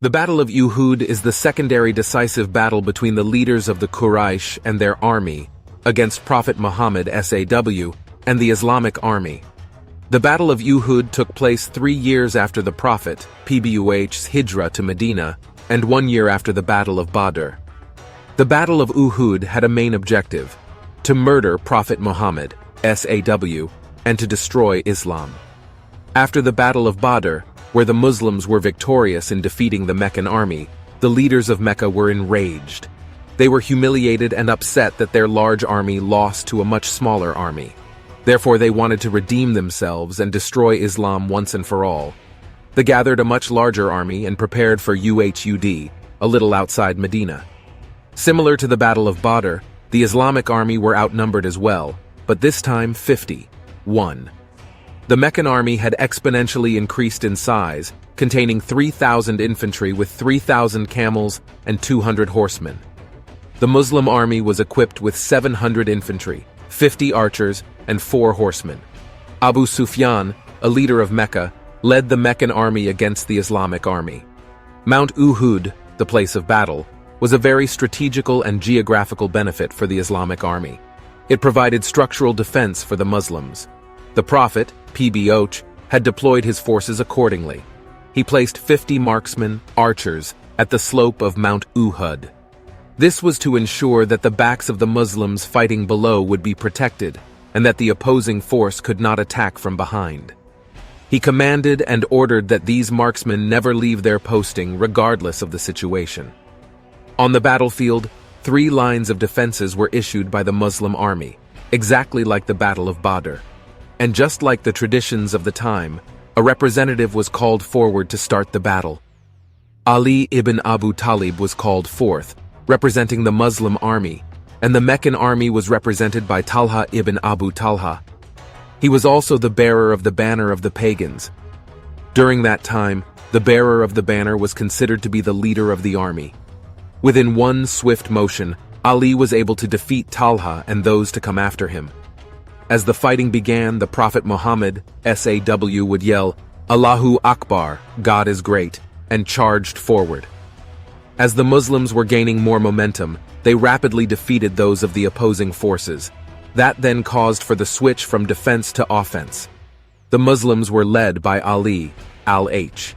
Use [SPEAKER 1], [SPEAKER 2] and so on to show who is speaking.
[SPEAKER 1] The Battle of Uhud is the secondary decisive battle between the leaders of the Quraysh and their army against Prophet Muhammad SAW and the Islamic army. The Battle of Uhud took place 3 years after the Prophet PBUH's hijrah to Medina and 1 year after the Battle of Badr. The Battle of Uhud had a main objective: to murder Prophet Muhammad SAW and to destroy Islam. After the Battle of Badr, where the Muslims were victorious in defeating the Meccan army, the leaders of Mecca were enraged. They were humiliated and upset that their large army lost to a much smaller army. Therefore, they wanted to redeem themselves and destroy Islam once and for all. They gathered a much larger army and prepared for Uhud, a little outside Medina. Similar to the Battle of Badr, the Islamic army were outnumbered as well, but this time 50-1. The Meccan army had exponentially increased in size, containing 3,000 infantry with 3,000 camels and 200 horsemen. The Muslim army was equipped with 700 infantry, 50 archers, and 4 horsemen. Abu Sufyan, a leader of Mecca, led the Meccan army against the Islamic army. Mount Uhud, the place of battle, was a very strategical and geographical benefit for the Islamic army. It provided structural defense for the Muslims. The Prophet, PBOH, had deployed his forces accordingly. He placed 50 marksmen, archers, at the slope of Mount Uhud. This was to ensure that the backs of the Muslims fighting below would be protected and that the opposing force could not attack from behind. He commanded and ordered that these marksmen never leave their posting regardless of the situation. On the battlefield, 3 lines of defenses were issued by the Muslim army, exactly like the Battle of Badr. And just like the traditions of the time, a representative was called forward to start the battle. Ali ibn Abu Talib was called forth, representing the Muslim army, and the Meccan army was represented by Talha ibn Abu Talha. He was also the bearer of the banner of the pagans. During that time, the bearer of the banner was considered to be the leader of the army. Within one swift motion, Ali was able to defeat Talha and those to come after him. As the fighting began, the Prophet Muhammad SAW would yell, "Allahu Akbar, God is great," and charged forward. As the Muslims were gaining more momentum, they rapidly defeated those of the opposing forces. That then caused for the switch from defense to offense. The Muslims were led by Ali al-H.